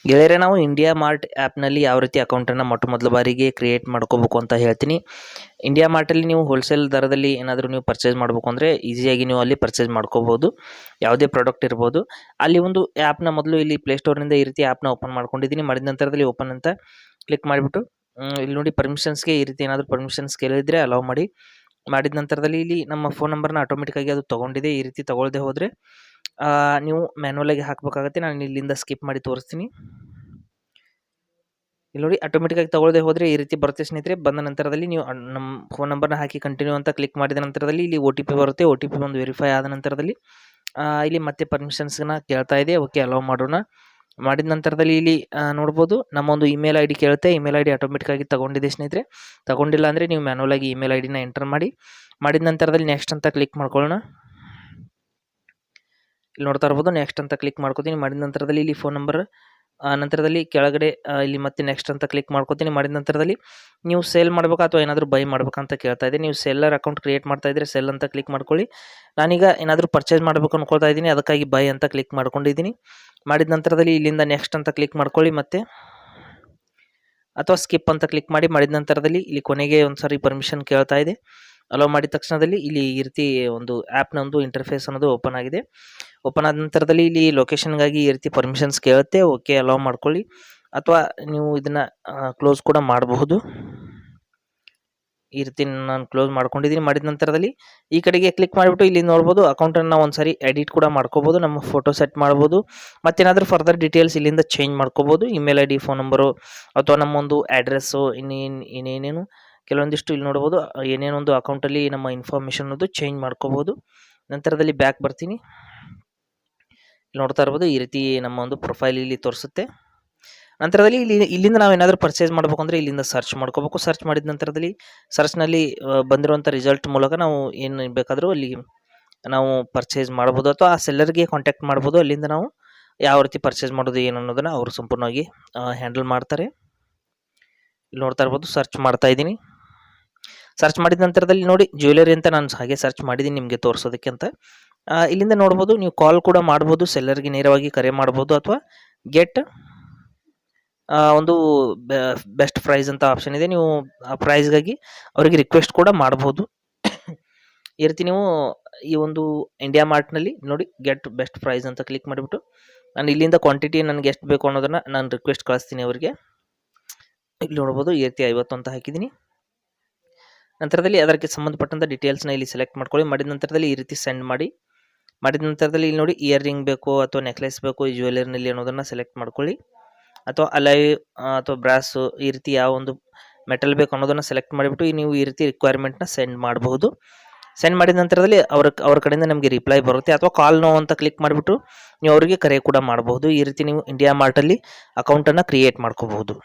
ಗೆಳೆಯರೆ, ನಾವು India mart ಆ್ಯಪ್ನಲ್ಲಿ ಯಾವ ರೀತಿ ಅಕೌಂಟನ್ನು ಮೊದಲ ಬಾರಿಗೆ ಕ್ರಿಯೇಟ್ ಮಾಡ್ಕೋಬೇಕು ಅಂತ ಹೇಳ್ತೀನಿ. ಇಂಡಿಯಾ ಮಾರ್ಟಲ್ಲಿ ನೀವು ಹೋಲ್ಸೇಲ್ ದರದಲ್ಲಿ ಏನಾದರೂ ನೀವು ಪರ್ಚೇಸ್ ಮಾಡಬೇಕು ಅಂದರೆ ಈಸಿಯಾಗಿ ನೀವು ಅಲ್ಲಿ ಪರ್ಚೇಸ್ ಮಾಡ್ಕೋಬೋದು. ಯಾವುದೇ ಪ್ರಾಡಕ್ಟ್ ಇರ್ಬೋದು. ಅಲ್ಲಿ ಒಂದು ಆ್ಯಪ್ನ ಮೊದಲು ಇಲ್ಲಿ ಪ್ಲೇಸ್ಟೋರ್ನಿಂದ ಈ ರೀತಿ ಆ್ಯಪ್ನ ಓಪನ್ ಮಾಡ್ಕೊಂಡಿದ್ದೀನಿ. ಮಾಡಿದ ನಂತರದಲ್ಲಿ ಓಪನ್ ಅಂತ ಕ್ಲಿಕ್ ಮಾಡಿಬಿಟ್ಟು ಇಲ್ಲಿ ನೋಡಿ ಪರ್ಮಿಷನ್ಸ್ಗೆ ಈ ರೀತಿ ಏನಾದರೂ ಪರ್ಮಿಷನ್ಸ್ ಕೇಳಿದರೆ ಅಲೌ ಮಾಡಿ. ಮಾಡಿದ ನಂತರದಲ್ಲಿ ಇಲ್ಲಿ ನಮ್ಮ ಫೋನ್ ನಂಬರ್ನ ಆಟೋಮೆಟಿಕ್ಕಾಗಿ ಅದು ತೊಗೊಂಡಿದೆ. ಈ ರೀತಿ ತೊಗೊಳ್ಳದೆ ಹೋದರೆ ನೀವು ಮ್ಯಾನ್ಯುವಲಾಗಿ ಹಾಕಬೇಕಾಗತ್ತೆ. ನಾನು ಇಲ್ಲಿಂದ ಸ್ಕಿಪ್ ಮಾಡಿ ತೋರಿಸ್ತೀನಿ. ಇಲ್ಲಿ ನೋಡಿ ಆಟೋಮೆಟಿಕ್ಕಾಗಿ ತಗೊಳ್ಳದೆ ಹೋದರೆ ಈ ರೀತಿ ಬರುತ್ತೆ ಸ್ನೇಹಿತರೆ. ಬಂದ ನಂತರದಲ್ಲಿ ನೀವು ನಮ್ಮ ಫೋನ್ ನಂಬರ್ನ ಹಾಕಿ ಕಂಟಿನ್ಯೂ ಅಂತ ಕ್ಲಿಕ್ ಮಾಡಿದ ನಂತರದಲ್ಲಿ ಇಲ್ಲಿ OTP ಬರುತ್ತೆ. OTP ಒಂದು ವೆರಿಫೈ ಆದ ನಂತರದಲ್ಲಿ ಇಲ್ಲಿ ಮತ್ತೆ ಪರ್ಮಿಷನ್ಸ್ನ ಕೇಳ್ತಾ ಇದೆ. ಓಕೆ, ಅಲೌ ಮಾಡೋಣ. ಮಾಡಿದ ನಂತರದಲ್ಲಿ ಇಲ್ಲಿ ನೋಡ್ಬೋದು ನಮ್ಮ ಒಂದು ಇಮೇಲ್ ID ಕೇಳುತ್ತೆ. ಇಮೇಲ್ ID ಆಟೋಮೆಟಿಕ್ಕಾಗಿ ತಗೊಂಡಿದೆ ಸ್ನೇಹಿತರೆ. ತಗೊಂಡಿಲ್ಲ ಅಂದರೆ ನೀವು ಮ್ಯಾನ್ಯುವಲಾಗಿ ಇಮೇಲ್ ID ನ ಎಂಟರ್ ಮಾಡಿ. ಮಾಡಿದ ನಂತರದಲ್ಲಿ ನೆಕ್ಸ್ಟ್ ಅಂತ ಕ್ಲಿಕ್ ಮಾಡ್ಕೊಳ್ಳೋಣ. ಇಲ್ಲಿ ನೋಡ್ತಾ ಇರ್ಬೋದು, ನೆಕ್ಸ್ಟ್ ಅಂತ ಕ್ಲಿಕ್ ಮಾಡ್ಕೋತೀನಿ. ಮಾಡಿದ ನಂತರದಲ್ಲಿ ಇಲ್ಲಿ ಫೋನ್ ನಂಬರ್ ನಂತರದಲ್ಲಿ ಕೆಳಗಡೆ ಇಲ್ಲಿ ಮತ್ತೆ ನೆಕ್ಸ್ಟ್ ಅಂತ ಕ್ಲಿಕ್ ಮಾಡ್ಕೋತೀನಿ. ಮಾಡಿದ ನಂತರದಲ್ಲಿ ನೀವು ಸೇಲ್ ಮಾಡಬೇಕಾ ಅಥವಾ ಏನಾದರೂ ಬೈ ಮಾಡಬೇಕಂತ ಕೇಳ್ತಾ ಇದೆ. ನೀವು ಸೆಲ್ಲರ್ ಅಕೌಂಟ್ ಕ್ರಿಯೇಟ್ ಮಾಡ್ತಾ ಇದ್ದರೆ ಸೆಲ್ ಅಂತ ಕ್ಲಿಕ್ ಮಾಡ್ಕೊಳ್ಳಿ. ನಾನೀಗ ಏನಾದರೂ ಪರ್ಚೇಸ್ ಮಾಡಬೇಕು ಅನ್ಕೊಳ್ತಾ ಇದ್ದೀನಿ, ಅದಕ್ಕಾಗಿ ಬೈ ಅಂತ ಕ್ಲಿಕ್ ಮಾಡ್ಕೊಂಡಿದ್ದೀನಿ. ಮಾಡಿದ ನಂತರದಲ್ಲಿ ಇಲ್ಲಿಂದ ನೆಕ್ಸ್ಟ್ ಅಂತ ಕ್ಲಿಕ್ ಮಾಡ್ಕೊಳ್ಳಿ ಮತ್ತೆ, ಅಥವಾ ಸ್ಕಿಪ್ ಅಂತ ಕ್ಲಿಕ್ ಮಾಡಿ. ಮಾಡಿದ ನಂತರದಲ್ಲಿ ಇಲ್ಲಿ ಕೊನೆಗೆ ಒಂದು ಸಾರಿ ಪರ್ಮಿಷನ್ ಕೇಳ್ತಾ ಇದೆ. ಅಲೋ ಮಾಡಿದ ತಕ್ಷಣದಲ್ಲಿ ಇಲ್ಲಿ ಈ ರೀತಿ ಒಂದು ಆ್ಯಪ್ನ ಒಂದು ಇಂಟರ್ಫೇಸ್ ಅನ್ನೋದು ಓಪನ್ ಆಗಿದೆ. ಓಪನ್ ಆದ ನಂತರದಲ್ಲಿ ಇಲ್ಲಿ ಲೊಕೇಶನ್ಗಾಗಿ ಈ ರೀತಿ ಪರ್ಮಿಷನ್ಸ್ ಕೇಳುತ್ತೆ. ಓಕೆ, ಅಲೋ ಮಾಡ್ಕೊಳ್ಳಿ. ಅಥವಾ ನೀವು ಇದನ್ನು ಕ್ಲೋಸ್ ಕೂಡ ಮಾಡಬಹುದು. ಈ ರೀತಿ ನಾನು ಕ್ಲೋಸ್ ಮಾಡ್ಕೊಂಡಿದ್ದೀನಿ. ಮಾಡಿದ ನಂತರದಲ್ಲಿ ಈ ಕಡೆಗೆ ಕ್ಲಿಕ್ ಮಾಡಿಬಿಟ್ಟು ಇಲ್ಲಿ ನೋಡ್ಬೋದು ಅಕೌಂಟನ್ನು ನಾವು ಒಂದ್ಸರಿ ಎಡಿಟ್ ಕೂಡ ಮಾಡ್ಕೋಬೋದು. ನಮ್ಮ ಫೋಟೋ ಸೆಟ್ ಮಾಡ್ಬೋದು. ಮತ್ತೇನಾದರೂ ಫರ್ದರ್ ಡೀಟೇಲ್ಸ್ ಇಲ್ಲಿಂದ ಚೇಂಜ್ ಮಾಡ್ಕೋಬೋದು. ಇಮೇಲ್ ID, ಫೋನ್ ನಂಬರು ಅಥವಾ ನಮ್ಮೊಂದು ಅಡ್ರೆಸ್ಸು ಇನ್ನೇನೇನು ಕೆಲವೊಂದಿಷ್ಟು ಇಲ್ಲಿ ನೋಡ್ಬೋದು ಏನೇನೊಂದು ಅಕೌಂಟಲ್ಲಿ ನಮ್ಮ ಇನ್ಫಾರ್ಮೇಷನ್ ಅನ್ನೋದು ಚೇಂಜ್ ಮಾಡ್ಕೋಬೋದು. ನಂತರದಲ್ಲಿ ಬ್ಯಾಕ್ ಬರ್ತೀನಿ. ಇಲ್ಲಿ ನೋಡ್ತಾ ಇರ್ಬೋದು ಈ ರೀತಿ ನಮ್ಮ ಒಂದು ಪ್ರೊಫೈಲ್ ಇಲ್ಲಿ ತೋರಿಸುತ್ತೆ. ನಂತರದಲ್ಲಿ ಇಲ್ಲಿಂದ ನಾವು ಏನಾದರೂ ಪರ್ಚೇಸ್ ಮಾಡಬೇಕು ಅಂದರೆ ಇಲ್ಲಿಂದ ಸರ್ಚ್ ಮಾಡ್ಕೋಬೇಕು. ಸರ್ಚ್ ಮಾಡಿದ ನಂತರದಲ್ಲಿ ಸರ್ಚ್ನಲ್ಲಿ ಬಂದಿರುವಂಥ ರಿಸಲ್ಟ್ ಮೂಲಕ ನಾವು ಏನು ಬೇಕಾದರೂ ಅಲ್ಲಿ ನಾವು ಪರ್ಚೇಸ್ ಮಾಡ್ಬೋದು ಅಥವಾ ಆ ಸೆಲ್ಲರ್ಗೆ ಕಾಂಟ್ಯಾಕ್ಟ್ ಮಾಡ್ಬೋದು. ಅಲ್ಲಿಂದ ನಾವು ಯಾವ ರೀತಿ ಪರ್ಚೇಸ್ ಮಾಡೋದು ಏನು ಅನ್ನೋದನ್ನು ಅವರು ಸಂಪೂರ್ಣವಾಗಿ ಹ್ಯಾಂಡಲ್ ಮಾಡ್ತಾರೆ. ಇಲ್ಲಿ ನೋಡ್ತಾ ಇರ್ಬೋದು ಸರ್ಚ್ ಮಾಡ್ತಾ ಇದ್ದೀನಿ. ಸರ್ಚ್ ಮಾಡಿದ ನಂತರದಲ್ಲಿ ನೋಡಿ ಜ್ಯುವೆಲರಿ ಅಂತ ನಾನು ಹಾಗೆ ಸರ್ಚ್ ಮಾಡಿದ್ದೀನಿ ನಿಮಗೆ ತೋರಿಸೋದಕ್ಕೆ ಅಂತ. ಇಲ್ಲಿಂದ ನೋಡ್ಬೋದು ನೀವು ಕಾಲ್ ಕೂಡ ಮಾಡ್ಬೋದು, ಸೆಲ್ಲರ್ಗೆ ನೇರವಾಗಿ ಕರೆ ಮಾಡ್ಬೋದು ಅಥವಾ ಗೆಟ್ ಒಂದು ಬೆಸ್ಟ್ ಪ್ರೈಸ್ ಅಂತ ಆಪ್ಷನ್ ಇದೆ. ನೀವು ಆ ಪ್ರೈಸ್ಗಾಗಿ ಅವರಿಗೆ ರಿಕ್ವೆಸ್ಟ್ ಕೂಡ ಮಾಡ್ಬೋದು. ಈ ರೀತಿ ನೀವು ಈ ಒಂದು ಇಂಡಿಯಾ ಮಾರ್ಟ್ನಲ್ಲಿ ನೋಡಿ ಗೆಟ್ ಬೆಸ್ಟ್ ಪ್ರೈಸ್ ಅಂತ ಕ್ಲಿಕ್ ಮಾಡಿಬಿಟ್ಟು ನಾನು ಇಲ್ಲಿಂದ ಕ್ವಾಂಟಿಟಿ ನನಗೆ ಎಷ್ಟು ಬೇಕು ಅನ್ನೋದನ್ನು ನಾನು ರಿಕ್ವೆಸ್ಟ್ ಕಳಿಸ್ತೀನಿ ಅವರಿಗೆ. ಇಲ್ಲಿ ನೋಡ್ಬೋದು ಈ ರೀತಿ 50 ಅಂತ ಹಾಕಿದ್ದೀನಿ. ನಂತರದಲ್ಲಿ ಅದಕ್ಕೆ ಸಂಬಂಧಪಟ್ಟಂಥ ಡೀಟೇಲ್ಸ್ನ ಇಲ್ಲಿ ಸೆಲೆಕ್ಟ್ ಮಾಡ್ಕೊಳ್ಳಿ. ಮಾಡಿದ ನಂತರದಲ್ಲಿ ಈ ರೀತಿ ಸೆಂಡ್ ಮಾಡಿ. ಮಾಡಿದ ನಂತರದಲ್ಲಿ ಇಲ್ಲಿ ನೋಡಿ ಇಯರ್ ರಿಂಗ್ ಬೇಕು ಅಥವಾ ನೆಕ್ಲೆಸ್ ಬೇಕು ಈ ಜ್ಯುವೆಲರಿನಲ್ಲಿ ಅನ್ನೋದನ್ನು ಸೆಲೆಕ್ಟ್ ಮಾಡ್ಕೊಳ್ಳಿ. ಅಥವಾ ಅಲೈ ಅಥವಾ ಬ್ರಾಸು ಈ ರೀತಿ ಯಾವ ಒಂದು ಮೆಟಲ್ ಬೇಕು ಅನ್ನೋದನ್ನು ಸೆಲೆಕ್ಟ್ ಮಾಡಿಬಿಟ್ಟು ನೀವು ಈ ರೀತಿ ರಿಕ್ವೈರ್ಮೆಂಟ್ನ ಸೆಂಡ್ ಮಾಡಬಹುದು. ಸೆಂಡ್ ಮಾಡಿದ ನಂತರದಲ್ಲಿ ಅವ್ರ ಕಡೆಯಿಂದ ನಮಗೆ ರಿಪ್ಲೈ ಬರುತ್ತೆ. ಅಥವಾ ಕಾಲ್ ನೋ ಅಂತ ಕ್ಲಿಕ್ ಮಾಡಿಬಿಟ್ಟು ನೀವು ಅವರಿಗೆ ಕರೆ ಕೂಡ ಮಾಡಬಹುದು. ಈ ರೀತಿ ನೀವು ಇಂಡಿಯಾ ಮಾರ್ಟಲ್ಲಿ ಅಕೌಂಟನ್ನು ಕ್ರಿಯೇಟ್ ಮಾಡ್ಕೋಬಹುದು.